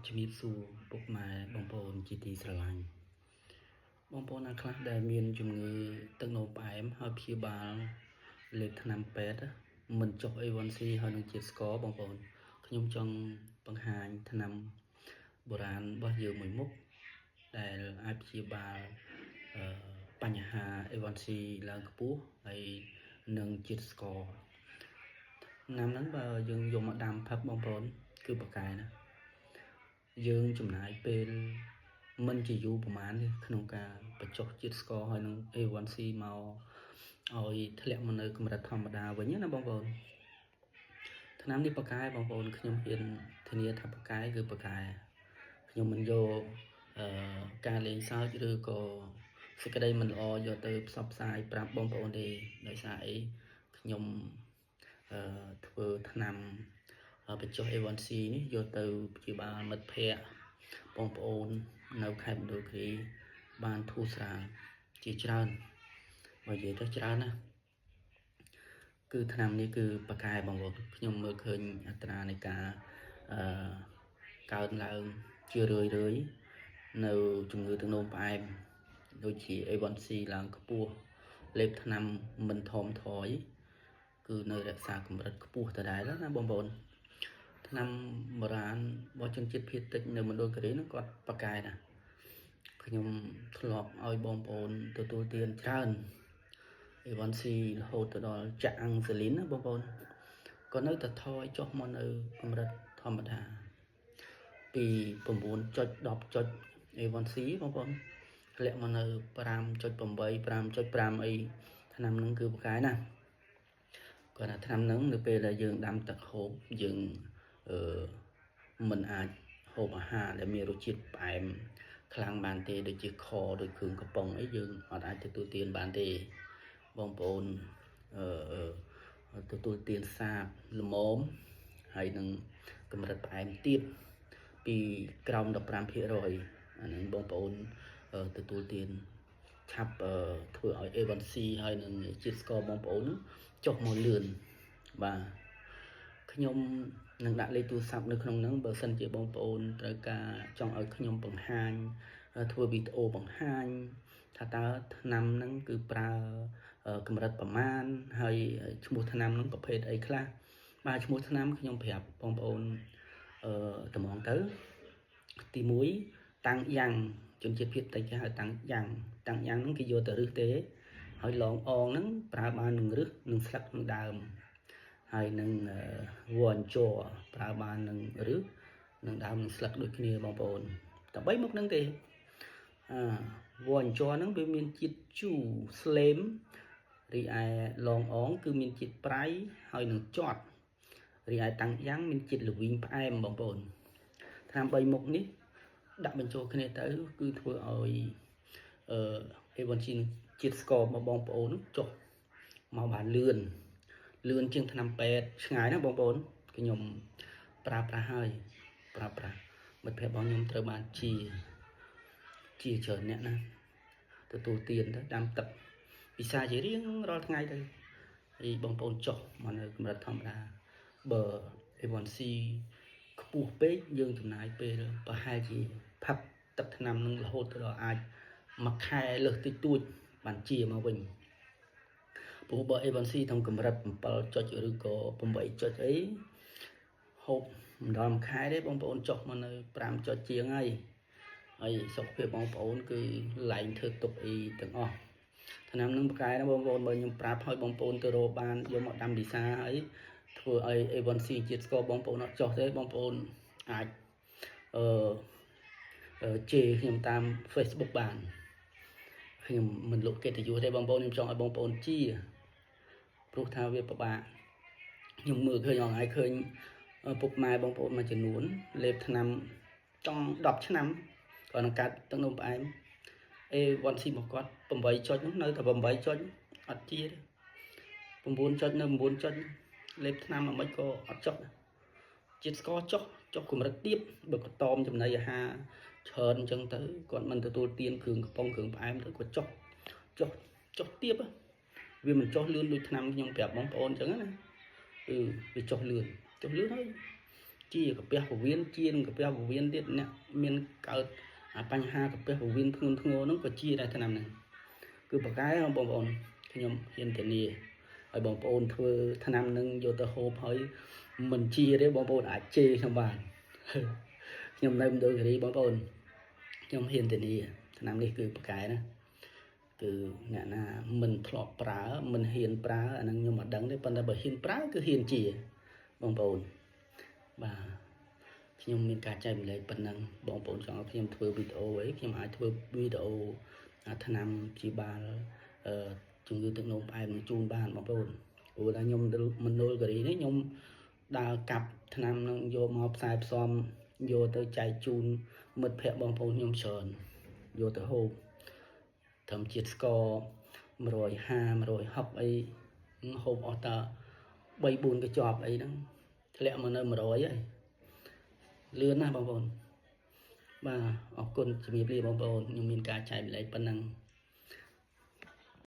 ជំរាបសួរពុកម៉ែបងប្អូនជាទីស្រឡាញ់បងប្អូនណាខ្លះដែលមានជំងឺទឹកនោមផ្អែមហើយព្យាបាលលេបថ្នាំពេទ្យមិនចុះ A1C ហើយនឹងជាតិស្ករបងប្អូនខ្ញុំចង់បង្ហាញថ្នាំបុរាណរបស់យើងមួយមុខដែលអាចព្យាបាលបញ្ហា A1C ឡើងខ្ពស់ហើយនឹងជាតិស្ករថ្នាំហ្នឹងបើយើងយកមកដាំផឹកបងប្អូនគឺប្រកែណាយើងចំណាយពេលមិនជាយូរប្រហែលទេក្នុងការបញ្ចុះជាតិស្ករហើយនឹង A1C មកឲ្យធ្លាក់មកនៅកម្រិតធម្មតាវិញណាបងប្អូនថ្នាំនេះប្រកែបងប្អូនខ្ញុំហ៊ានធានាថាប្រកែគឺប្រកែខ្ញុំមិនយកការលេងសើចឬក៏សេចក្តីមិនល្អយកទៅផ្សព្វផ្សាយប្រាប់បងប្អូនទេដោយសារអីខ្ញុំធ្វើថ្នាំបញ្ចុះ A1C នេះយកទៅព្យាបាលមិត្តភ័ក្តិបងប្អូននៅខេត្តមណ្ឌលគិរីបានធូរស្រាលជាច្រើនបើនិយាយទៅច្រើនណាគឺថ្នាំនេះគឺប្រកែបងប្អូនខ្ញុំមើលឃើញអត្រានៃការកើនឡើងជារឿយនៅជំងឺទឹកនោមផ្អែមដូចជា A1C ឡើងខ្ពស់លេបថ្នាំមិនថមថយគឺនៅរក្សាកម្រិតខ្ពស់ដដែលណាបងប្អូនថ្នាំបុរាណរបស់ជនជាតិភាគតិចនៅមណ្ឌលគិរីហ្នឹងគាត់ប្រកែណាខ្ញុំធ្លាប់ឲ្យបងប្អូនទទួលទានច្រើន A1C រហូតទៅដល់ចាក់អាំងសាលីនណាបងប្អូនក៏នៅតែថយចុះមកនៅកម្រិតធម្មតាពី9.10 A1C បងប្អូនធ្លាក់មកនៅ 5.8 5.5 អីថ្នាំហ្នឹងគឺប្រកែណាគាត់ថាថ្នាំហ្នឹងនៅពេលដែលយើងដាំទឹកហូបយើងមិនអាចហូបអាហារដែលមានរសជាតិផ្អែមខ្លាំងបានទេដូចជាខដូចគ្រឿងកំប៉ុងអីយើងអត់អាចទទួលទានបានទេបងប្អូនទទួលទានសាបល្មមហើយនឹងកម្រិតផ្អែមទាបពីក្រោម 15% អាហ្នឹងបងប្អូនទទួលទានឆាប់ធ្វើឲ្យ A1C ហើយនឹងជាតិស្ករបងប្អូនចុះមកលឿនបាទខ្ញុំនឹងដាក់លេខទូរស័ព្ទនៅក្នុងហ្នឹងបើសិនជាបងប្អូនត្រូវការចង់ឲ្យខ្ញុំបង្ហាញធ្វើវីដេអូបង្ហាញថាតើថ្នាំហ្នឹងគឺប្រើកម្រិតប្រមាណហើយឈ្មោះថ្នាំហ្នឹងប្រភេទអីខ្លះបាទឈ្មោះថ្នាំខ្ញុំប្រាប់បងប្អូនតម្រងទៅទី1តាំងយ៉ាងជនជាតិភាគតិចគេហៅតាំងយ៉ាងហ្នឹងគេយកទៅរឹសទេហើយឡងអងហ្នឹងប្រើបាននឹងរឹសនឹងស្លឹកនឹងដើមហើយនឹងវ៉ាន់ជ័រប្រើបាននឹងរឹសនឹងដើមនឹងស្លឹកដូចគ្នាបងប្អូនតែ3មុខហ្នឹងទេវ៉ាន់ជ័រហ្នឹងវាមានជាតិជូរស្លេមរីឯឡងអងគឺមានជាតិប្រៃហើយនឹងជាប់រីឯតាំងយ៉ាងមានជាតិល្វីងផ្អែមបងប្អូនថ្នាំ3មុខនេះដាក់បញ្ចូលគ្នាទៅគឺធ្វើឲ្យA1C ជាតិស្កររបស់បងប្អូនចុះមកបានលឿនជាងថ្នាំពេទ្យឆ្ងាយណាបងប្អូនខ្ញុំប្រើប្រាស់ហើយប្រើប្រាស់មិត្តភ័ក្តិរបស់ខ្ញុំត្រូវបានជាច្រើនអ្នកណាទទួលទានទៅដាំទឹកពិសាជារៀងរាល់ថ្ងៃទៅហើយបងប្អូនចុះមកនៅកម្រិតធម្មតាបើ A1C ខ្ពស់ពេកយើងចំណាយពេលប្រហែលជាផឹកទឹកថ្នាំនឹងរហូតដល់អាចមួយខែលើសតិចតួចបានជាមកវិញព្រោះបើ A1C ក្នុងកម្រិត7ចុចឬក៏8ចុចអីហូបមិនដល់មួយខែទេបងប្អូនចុះមកនៅ5ចុចជាងហើយសុខភាពបងប្អូនគឺឡែងធ្វើទុកអីទាំងអស់ថ្នាំនឹងប្រកែណាបងប្អូនបើខ្ញុំប្រាប់ឲ្យបងប្អូនទៅរកបានយកមកដាំពិសាហើយធ្វើឲ្យ A1C ជាតិស្ករបងប្អូនអត់ចុះទេបងប្អូនអាចជេរខ្ញុំតាម Facebook បានខ្ញុំមិនលុបកិត្តិយសទេបងប្អូនខ្ញុំចង់ឲ្យបងប្អូនជាព្រោះថាវាពិបាកខ្ញុំមើលឃើញអង្អាយឃើញពុកម៉ែបងប្អូនមួយចំនួនលេបថ្នាំចង់10ឆ្នាំក៏នឹងកាត់ទឹកនោមផ្អែម A1C របស់គាត់8ចុចនៅតែ8ចុចអត់ជាទេ9ចុចនៅ9ចុចលេបថ្នាំអាមិនក៏អត់ចុះជាតិស្ករចុះកម្រិតទាបបើក៏តមចំណីអាហារច្រើនអញ្ចឹងទៅគាត់មិនទទួលទានគ្រឿងកំប៉ុងគ្រឿងផ្អែមទៅគាត់ចុះទាបវាមិនចុះលឿនដូចថ្នាំខ្ញុំប្រាប់បងប្អូនអញ្ចឹងណាវាចុះលឿនហើយ chia cà phê của viên chiên cà phê của viên tiết nè miền cỡ bánh ha cà phê của viên thun thun nó có chia ra thế nào này cứ một cái không bông ồn nhom hiện tiền gì ở bông ồn thưa thế nào nâng vô tờ hộp hỏi mình chia đấy bông ồn chê trong bàn nhom đây đôi cái đi bông ồn nhom hiện tiền gì thế nào đi cứ một cái đó cứ nè là mình thọ prá mình hiền prá anh nhưng mà đắng đấy phần là bởi hiền prá cứ hiền chỉ bông ồn vàខ្ញុំមានការចែកម្លែកប៉ុណ្ណឹងបងប្អូនចង់ឲ្យខ្ញុំធ្វើវីដេអូអីខ្ញុំអាចធ្វើវីដេអូថ្នាំព្យាបាលជំងឺទឹកនោមផ្អែមជូនបានបងប្អូនព្រោះថាខ្ញុំមណ្ឌលការីនេះខ្ញុំដើរកាប់ថ្នាំនឹងយកមកផ្សាយផ្សំយកទៅចែកជូនមិត្តភ័ក្តិបងប្អូនខ្ញុំច្រើនយកទៅហូបត្រឹមជាតិស្ករ150 160អីហូបអស់តា3 4កញ្ចប់អីហ្នឹងធ្លាក់មកនៅ100ហើយលឿនណាស់បងប្អូនបាទអរគុណជំរាបលាបងប្អូនខ្ញុំមានការចែកម្លែកប៉ុណ្ណឹង